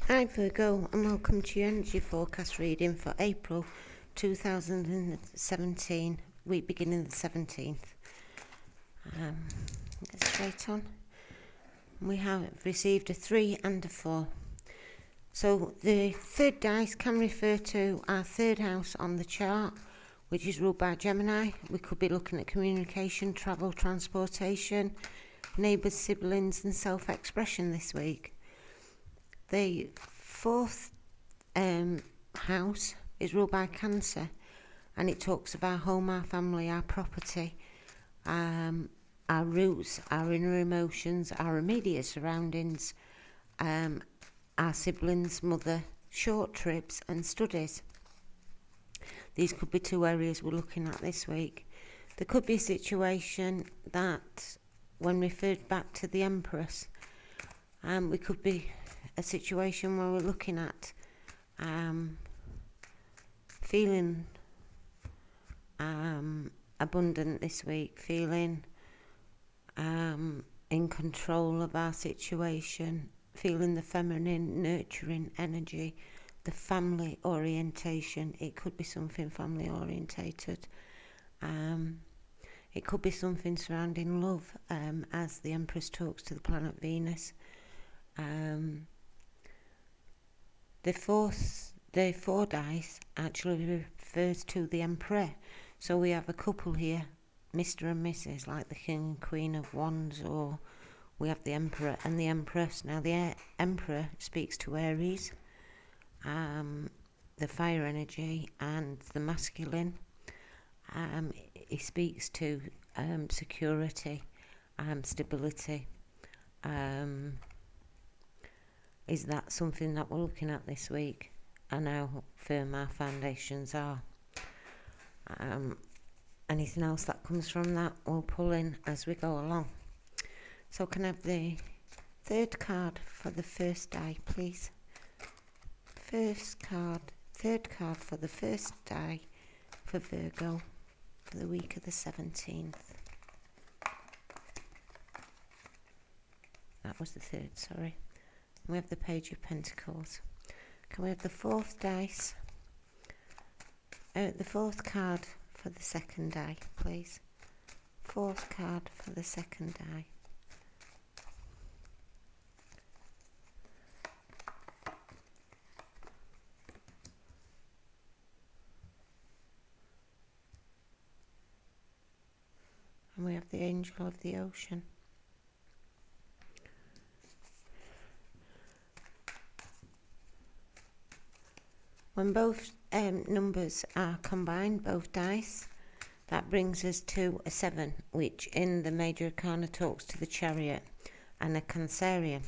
Hi Virgo, and welcome to your energy forecast reading for April 2017, week beginning the 17th. Get straight on. We have received a 3 and a 4. So the third dice can refer to our third house on the chart, which is ruled by Gemini. We could be looking at communication, travel, transportation, neighbours, siblings and self-expression this week. The fourth house is ruled by Cancer, and it talks of our home, our family, our property, our roots, our inner emotions, our immediate surroundings, our siblings, mother, short trips and studies. These could be two areas we're looking at this week. There could be a situation that, when referred back to the Empress, we could be a situation where we're looking at feeling abundant this week, feeling in control of our situation, feeling the feminine, nurturing energy, the family orientation. It could be something family orientated. It could be something surrounding love, as the Empress talks to the planet Venus. The four dice actually refers to the Emperor. So we have a couple here, Mr. and Mrs., like the King and Queen of Wands, or we have the Emperor and the Empress. Now the Emperor speaks to Aries, the fire energy, and the masculine. He speaks to security, stability. Is that something that we're looking at this week, and how firm our foundations are? Anything else that comes from that, we'll pull in as we go along. So can I have the third card for the first die, please? Third card for the first die for Virgo for the week of the 17th. That was the third, sorry. We have the Page of Pentacles. Can we have the fourth dice? The fourth card for the second die, please. Fourth card for the second die. And we have the Angel of the Ocean. When both numbers are combined, both dice, that brings us to a 7, which in the Major Arcana talks to the Chariot and a Cancerian.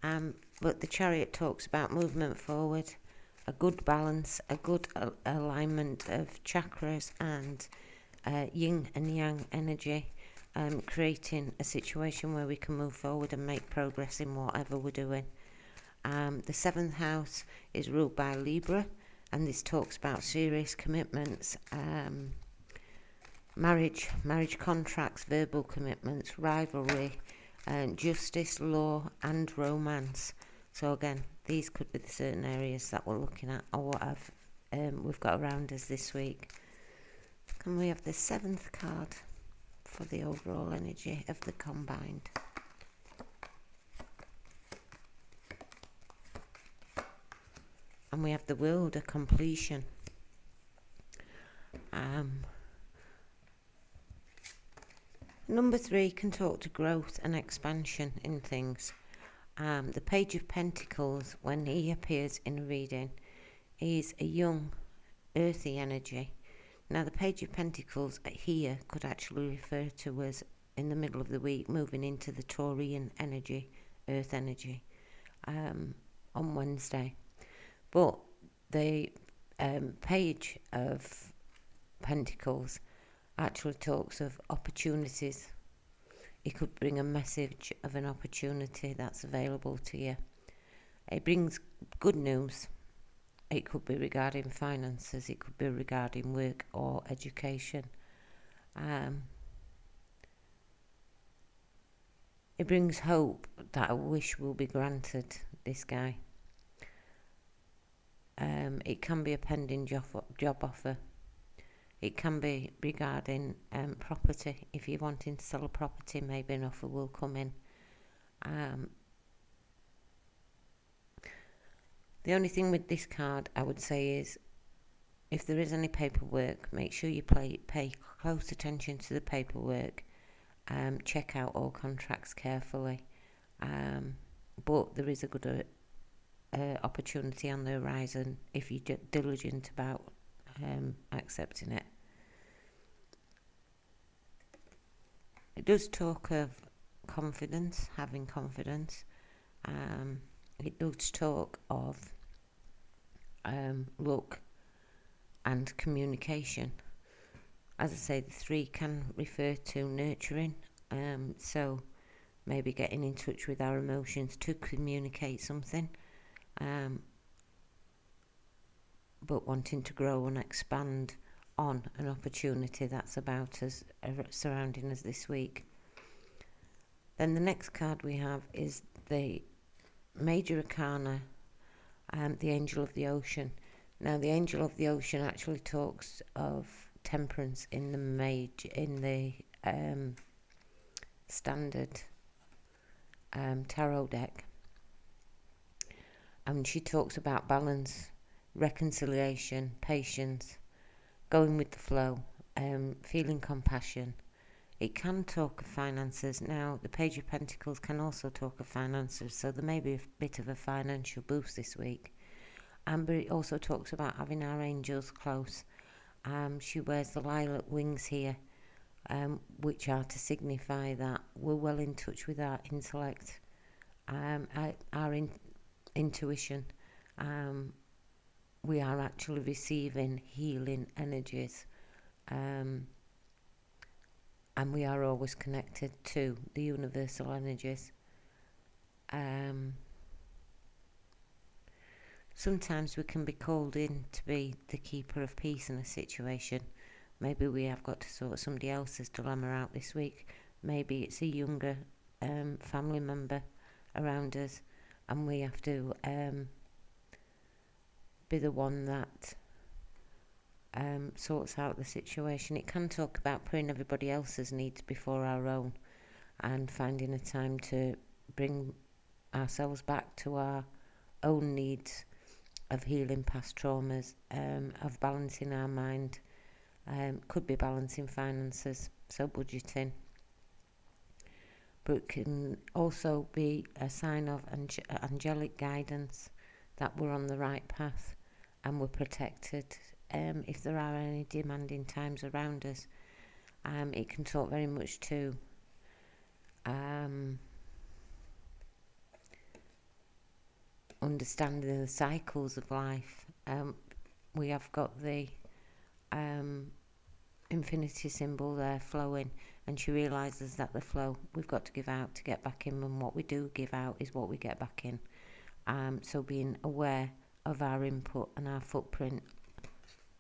But the Chariot talks about movement forward, a good balance, a good alignment of chakras and yin and yang energy, creating a situation where we can move forward and make progress in whatever we're doing. The 7th house is ruled by Libra, and this talks about serious commitments, marriage contracts, verbal commitments, rivalry, justice, law and romance. So again, these could be the certain areas that we're looking at, or what we've got around us this week. Can we have the 7th card for the overall energy of the combined? And we have the World, a completion. Number 3 can talk to growth and expansion in things. The Page of Pentacles, when he appears in a reading, is a young, earthy energy. Now the Page of Pentacles here could actually refer to us in the middle of the week moving into the Taurian energy, earth energy, on Wednesday. But the Page of Pentacles actually talks of opportunities. It could bring a message of an opportunity that's available to you. It brings good news. It could be regarding finances. It could be regarding work or education. It brings hope that a wish will be granted, this guy. It can be a pending job offer. It can be regarding property. If you're wanting to sell a property, maybe an offer will come in. The only thing with this card I would say is, if there is any paperwork, make sure you pay close attention to the paperwork. Check out all contracts carefully. But there is a good opportunity on the horizon if you're diligent about accepting it. It does talk of confidence, having confidence. It does talk of luck and communication. As I say, the 3 can refer to nurturing, so maybe getting in touch with our emotions to communicate something, but wanting to grow and expand on an opportunity that's about us, surrounding us this week. Then the next card we have is the Major Arcana, the Angel of the Ocean. Now, the Angel of the Ocean actually talks of temperance in the standard tarot deck, and she talks about balance, reconciliation, patience, going with the flow, feeling compassion. It can talk of finances. Now, the Page of Pentacles can also talk of finances, so there may be a bit of a financial boost this week. But it also talks about having our angels close. She wears the lilac wings here, which are to signify that we're well in touch with our intellect, our intuition. We are actually receiving healing energies, and we are always connected to the universal energies. Sometimes we can be called in to be the keeper of peace in a situation. Maybe we have got to sort somebody else's dilemma out this week. Maybe it's a younger family member around us, and we have to be the one that sorts out the situation. It can talk about putting everybody else's needs before our own, and finding a time to bring ourselves back to our own needs, of healing past traumas, of balancing our mind. Could be balancing finances, so budgeting. But it can also be a sign of angelic guidance, that we're on the right path and we're protected. If there are any demanding times around us, it can talk very much to understanding the cycles of life. We have got the infinity symbol there flowing, and she realises that the flow we've got to give out to get back in, and what we do give out is what we get back in. So being aware of our input and our footprint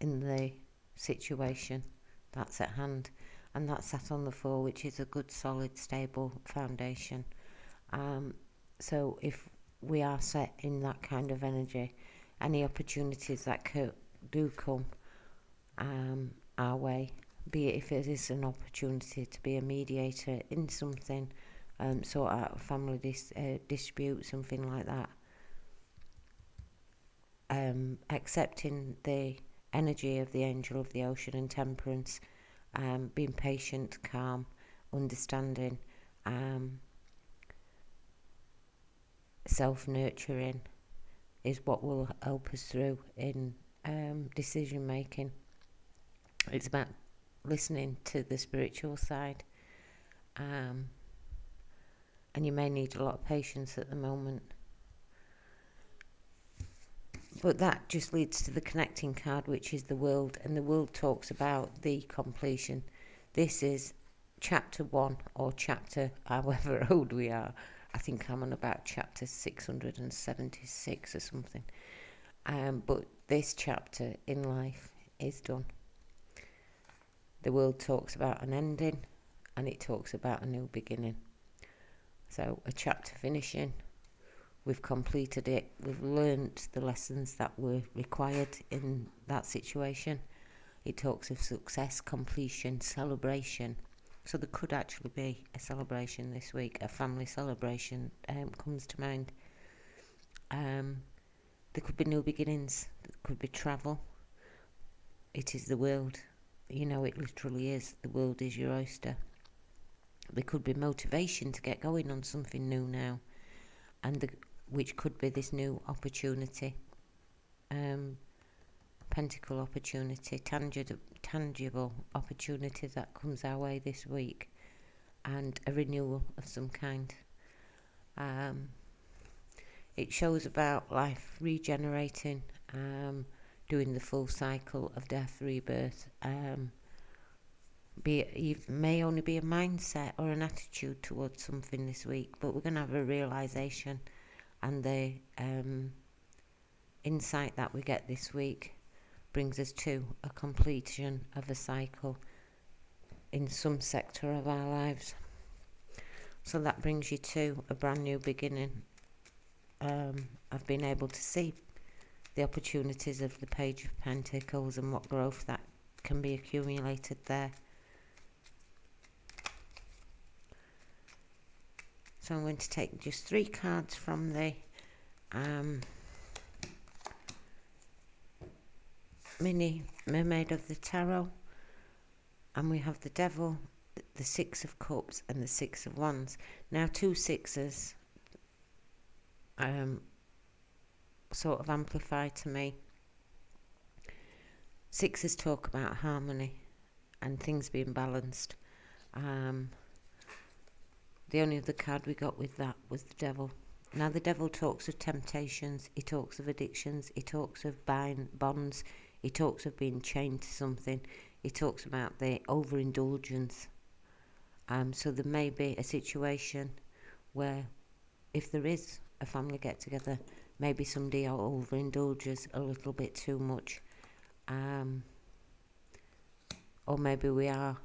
in the situation that's at hand, and that's sat on the 4, which is a good, solid, stable foundation. So if we are set in that kind of energy, any opportunities that do come our way, be it if it is an opportunity to be a mediator in something, sort out a family dispute, something like that, accepting the energy of the Angel of the Ocean and temperance, being patient, calm, understanding, self-nurturing is what will help us through in decision making. It's about listening to the spiritual side, and you may need a lot of patience at the moment. But that just leads to the connecting card, which is the World, and the World talks about the completion. This is chapter 1, or chapter however old we are. I think I'm on about chapter 676 or something. But this chapter in life is done. The World talks about an ending, and it talks about a new beginning. So a chapter finishing we've completed it, we've learnt the lessons that were required in that situation. It talks of success, completion, celebration. So there could actually be a celebration this week, a family celebration comes to mind. There could be new beginnings, there could be travel. It is the world, you know, it literally is. The world is your oyster. There could be motivation to get going on something new now, and which could be this new opportunity, pentacle opportunity, tangible opportunity that comes our way this week, and a renewal of some kind. It shows about life regenerating, doing the full cycle of death, rebirth. It may only be a mindset or an attitude towards something this week, but we're going to have a realisation, and the insight that we get this week brings us to a completion of a cycle in some sector of our lives. So that brings you to a brand new beginning. I've been able to see the opportunities of the Page of Pentacles and what growth that can be accumulated there. So I'm going to take just 3 cards from the mini Mermaid of the Tarot, and we have the Devil, the 6 of Cups and the 6 of Wands. Now 2 sixes sort of amplify to me. 6s talk about harmony and things being balanced. The only other card we got with that was the Devil. Now the Devil talks of temptations, he talks of addictions, he talks of bonds, he talks of being chained to something, he talks about the overindulgence. So there may be a situation where, if there is a family get together, maybe somebody overindulges a little bit too much, or maybe we are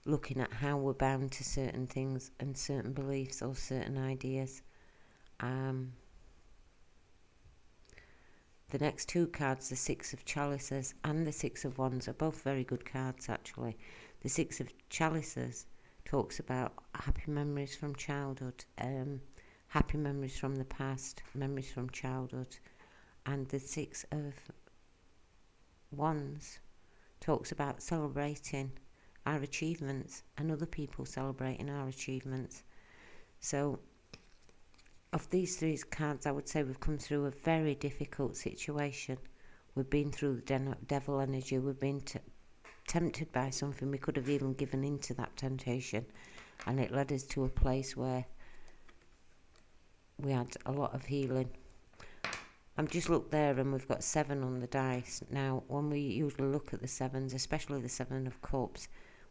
looking at how we're bound to certain things and certain beliefs or certain ideas. The next 2 cards, the 6 of Chalices and the 6 of Wands, are both very good cards actually. The 6 of Chalices talks about happy memories from childhood, happy memories from the past, memories from childhood. And the 6 of Wands talks about celebrating our achievements and other people celebrating our achievements. So of these 3 cards, I would say we've come through a very difficult situation. We've been through the devil energy. We've been tempted by something. We could have even given into that temptation, and it led us to a place where we had a lot of healing. I've just looked there and we've got 7 on the dice. Now, when we usually look at the 7s, especially the 7 of Cups,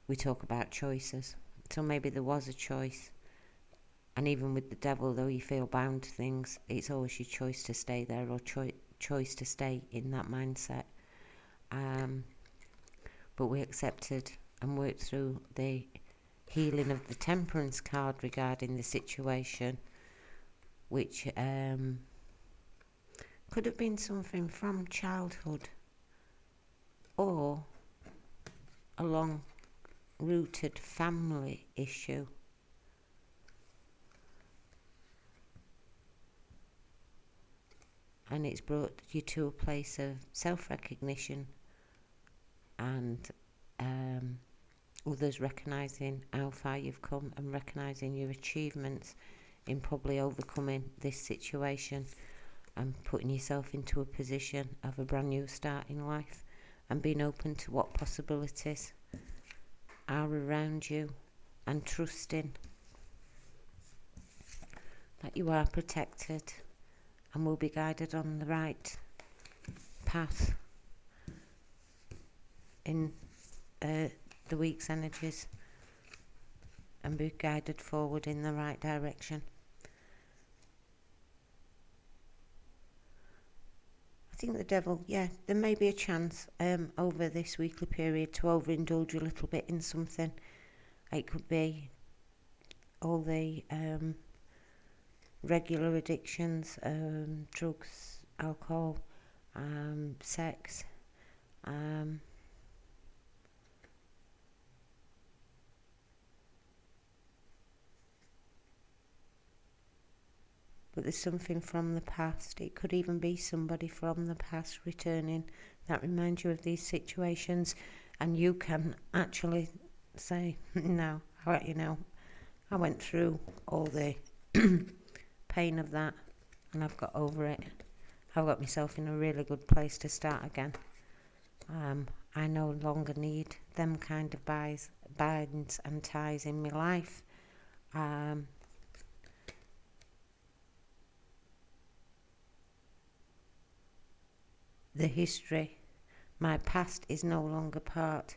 we talk about choices. So maybe there was a choice. And even with the Devil, though you feel bound to things, it's always your choice to stay there, or choice to stay in that mindset. But we accepted and worked through the healing of the Temperance card regarding the situation, which could have been something from childhood or a long-rooted family issue. And it's brought you to a place of self-recognition and others recognising how far you've come and recognising your achievements in probably overcoming this situation and putting yourself into a position of a brand new start in life and being open to what possibilities are around you and trusting that you are protected and will be guided on the right path in the week's energies and be guided forward in the right direction. I think the Devil, yeah, there may be a chance over this weekly period to overindulge a little bit in something. It could be all the regular addictions, drugs, alcohol, sex, but there's something from the past. It could even be somebody from the past returning that reminds you of these situations, and you can actually say, no, I went through all the pain of that and I've got over it. I've got myself in a really good place to start again. I no longer need them kind of binds and ties in my life. The history, my past is no longer part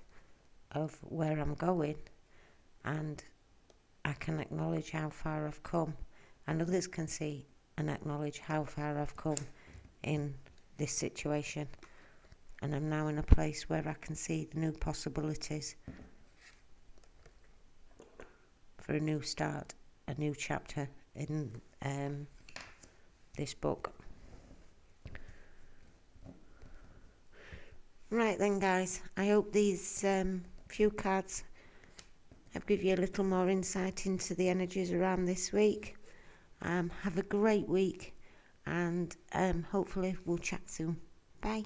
of where I'm going, and I can acknowledge how far I've come, and others can see and acknowledge how far I've come in this situation, and I'm now in a place where I can see the new possibilities for a new start, a new chapter in this book. Right then, guys, I hope these few cards have given you a little more insight into the energies around this week. Have a great week, and hopefully we'll chat soon. Bye.